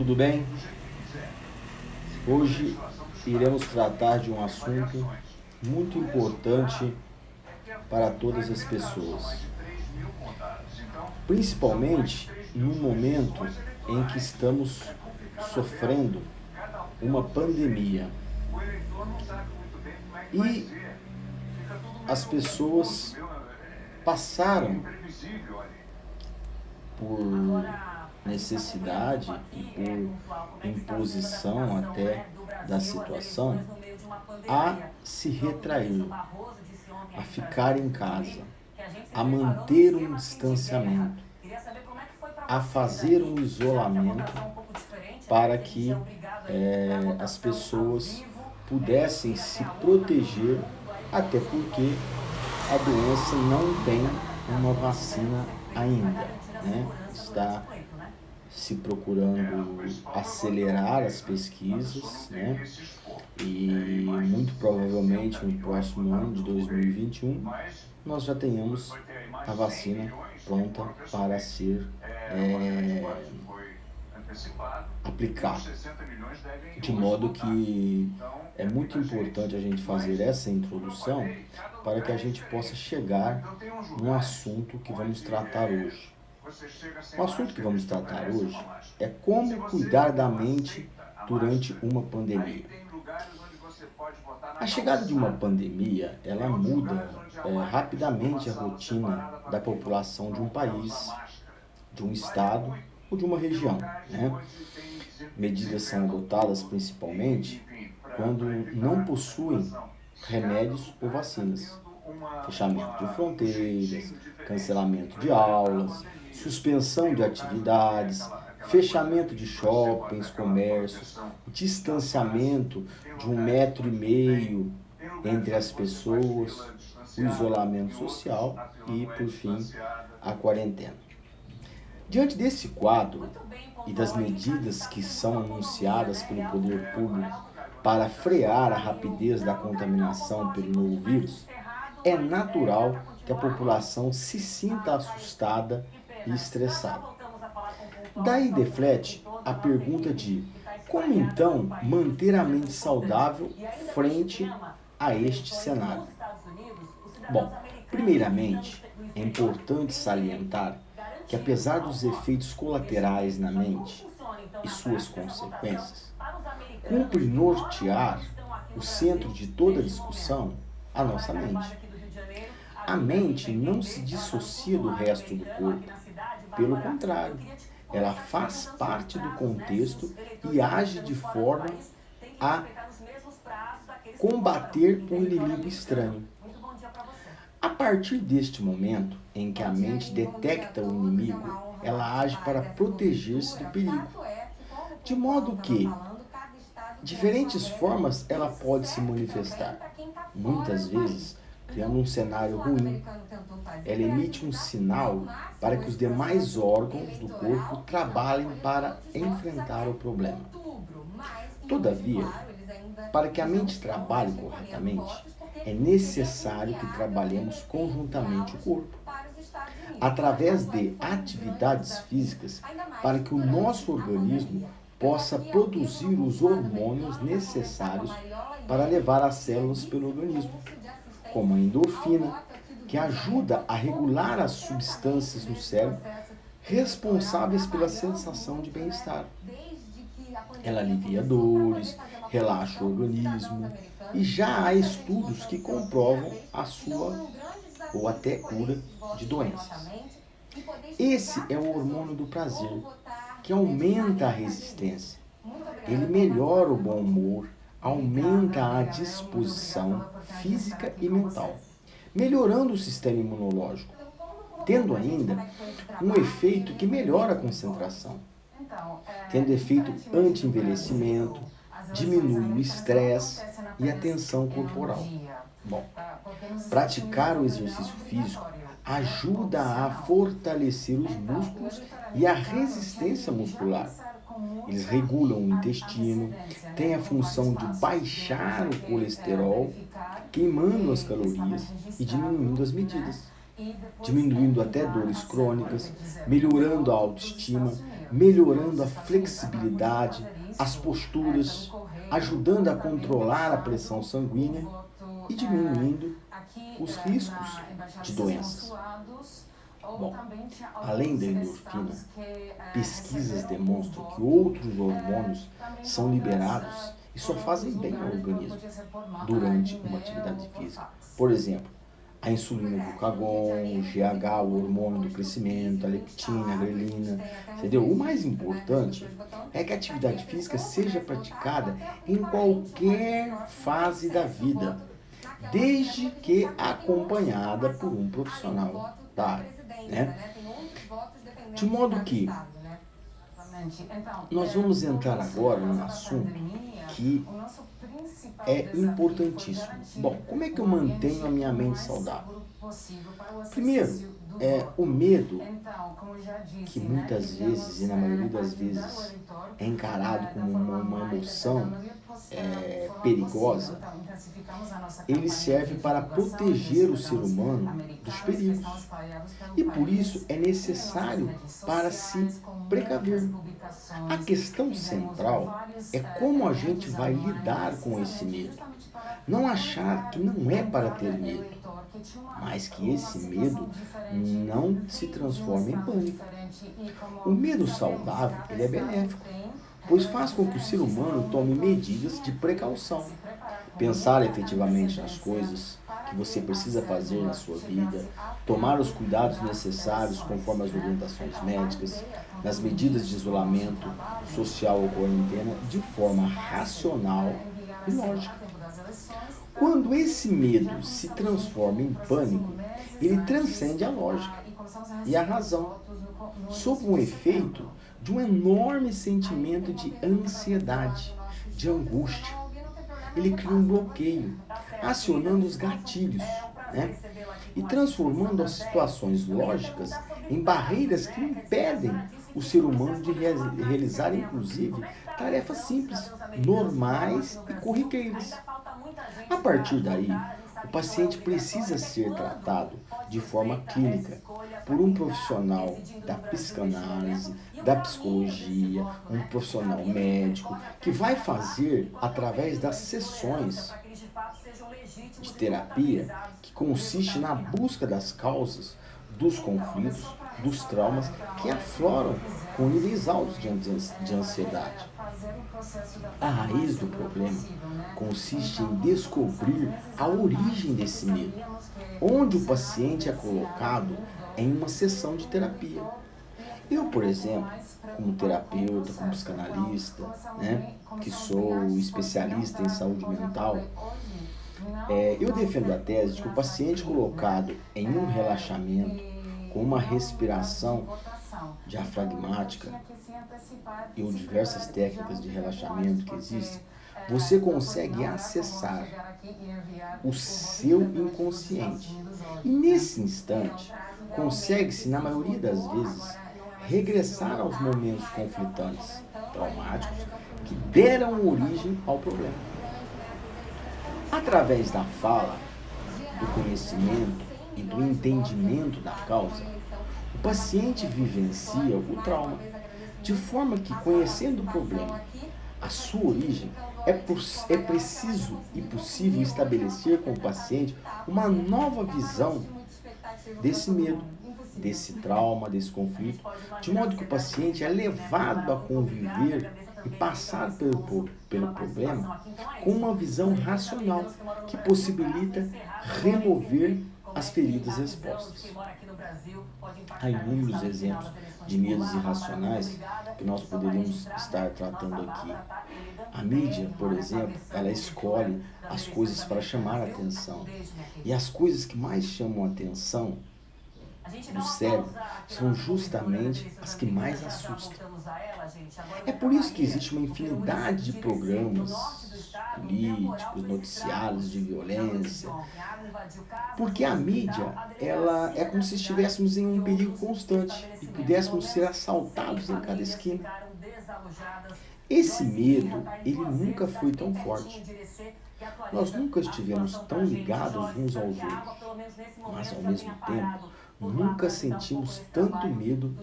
tudo bem? Hoje iremos tratar de um assunto muito importante para todas as pessoas, principalmente no momento em que estamos sofrendo uma pandemia e as pessoas passaram por necessidade e por imposição até da situação a se retrair, a ficar em casa, a manter um distanciamento, a fazer um isolamento para que as pessoas pudessem se proteger, até porque a doença não tem uma vacina ainda, né? Está se procurando acelerar as pesquisas, né? E muito provavelmente no próximo ano de 2021 nós já tenhamos a vacina pronta para ser aplicada. De modo que é muito importante a gente fazer essa introdução para que a gente possa chegar no assunto que vamos tratar hoje. O assunto que vamos tratar hoje é como cuidar da mente durante uma pandemia. A chegada de uma pandemia, ela muda rapidamente a rotina da população de um país, de um estado ou de uma região, né? Medidas são adotadas principalmente quando não possuem remédios ou vacinas. Fechamento de fronteiras, cancelamento de aulas, suspensão de atividades, fechamento de shoppings, comércios, distanciamento de 1,5 metro entre as pessoas, o isolamento social e, por fim, a quarentena. Diante desse quadro e das medidas que são anunciadas pelo poder público para frear a rapidez da contaminação pelo novo vírus, é natural que a população se sinta assustada e estressada. Daí deflete a pergunta de como então manter a mente saudável frente a este cenário? Bom, primeiramente, é importante salientar que apesar dos efeitos colaterais na mente e suas consequências, cumpre nortear o centro de toda a discussão a nossa mente. A mente não se dissocia do resto do corpo, pelo contrário, ela faz parte do contexto e age de forma a combater um inimigo estranho. A partir deste momento em que a mente detecta o inimigo, ela age para proteger-se do perigo. De modo que, diferentes formas ela pode se manifestar. Muitas vezes, criando um cenário ruim, ela emite um sinal para que os demais órgãos do corpo trabalhem para enfrentar o problema. Todavia, para que a mente trabalhe corretamente, é necessário que trabalhemos conjuntamente o corpo, através de atividades físicas, para que o nosso organismo possa produzir os hormônios necessários para levar as células pelo organismo, como a endorfina, que ajuda a regular as substâncias no cérebro responsáveis pela sensação de bem-estar. Ela alivia dores, relaxa o organismo e já há estudos que comprovam a sua ou até cura de doenças. Esse é o hormônio do prazer, que aumenta a resistência. Ele melhora o bom humor, aumenta a disposição física e mental, melhorando o sistema imunológico, tendo ainda um efeito que melhora a concentração, tendo efeito anti-envelhecimento, diminui o estresse e a tensão corporal. Bom, praticar o exercício físico ajuda a fortalecer os músculos e a resistência muscular. Eles regulam o intestino, têm a função de baixar o colesterol, queimando as calorias e diminuindo as medidas. diminuindo até dores crônicas, melhorando a autoestima, melhorando a flexibilidade, as posturas, ajudando a controlar a pressão sanguínea e diminuindo os riscos de doenças. Bom, além da endorfina, pesquisas demonstram que outros hormônios são liberados e só fazem bem ao organismo durante uma atividade física. Por exemplo, a insulina glucagon, o GH, o hormônio do crescimento, a leptina, a grelina, entendeu? O mais importante é que a atividade física seja praticada em qualquer fase da vida, desde que acompanhada por um profissional da área, né? De modo que nós vamos entrar agora num assunto que é importantíssimo. Bom, como é que eu mantenho a minha mente saudável? Primeiro, o medo, que muitas vezes, e na maioria das vezes, é encarado como uma emoção perigosa, ele serve para proteger o ser humano dos perigos. E por isso é necessário para se precaver. A questão central é como a gente vai lidar com esse medo. Não achar que não é para ter medo, mas que esse medo não se transforme em pânico. O medo saudável, ele é benéfico, pois faz com que o ser humano tome medidas de precaução. Pensar efetivamente nas coisas que você precisa fazer na sua vida, tomar os cuidados necessários conforme as orientações médicas, nas medidas de isolamento social ou quarentena, de forma racional e lógica. Quando esse medo se transforma em pânico, ele transcende a lógica e a razão, sob um efeito de um enorme sentimento de ansiedade, de angústia. Ele cria um bloqueio, acionando os gatilhos, né? E transformando as situações lógicas em barreiras que impedem o ser humano de realizar, inclusive, tarefas simples, normais e corriqueiras. A partir daí, o paciente precisa ser tratado de forma clínica por um profissional da psicanálise, da psicologia, um profissional médico, que vai fazer, através das sessões de terapia, que consiste na busca das causas dos conflitos, dos traumas que afloram com níveis altos de ansiedade. A raiz do problema consiste em descobrir a origem desse medo, onde o paciente é colocado em uma sessão de terapia. Eu, por exemplo, como terapeuta, como psicanalista, né, que sou especialista em saúde mental, eu defendo a tese de que o paciente colocado em um relaxamento com uma respiração diafragmática e ou diversas técnicas de relaxamento que existem, você consegue acessar o seu inconsciente. E nesse instante, consegue-se, na maioria das vezes, regressar aos momentos conflitantes, traumáticos, que deram origem ao problema. Através da fala, do conhecimento e do entendimento da causa, o paciente vivencia o trauma, de forma que, conhecendo o problema, a sua origem, é preciso e possível estabelecer com o paciente uma nova visão desse medo, desse trauma, desse conflito, de modo que o paciente é levado a conviver e passar pelo problema com uma visão racional que possibilita remover as feridas expostas. Há inúmeros exemplos de medos irracionais que nós poderíamos estar tratando aqui. A mídia, por exemplo, ela escolhe as coisas para chamar a atenção. E as coisas que mais chamam a atenção do cérebro são justamente as que mais assustam. É por isso que existe uma infinidade de programas políticos, noticiários de violência, porque a mídia, ela é como se estivéssemos em um perigo constante e pudéssemos ser assaltados em cada esquina. Esse medo, ele nunca foi tão forte. Nós nunca estivemos tão ligados uns aos outros, mas ao mesmo tempo, nunca sentimos tanto medo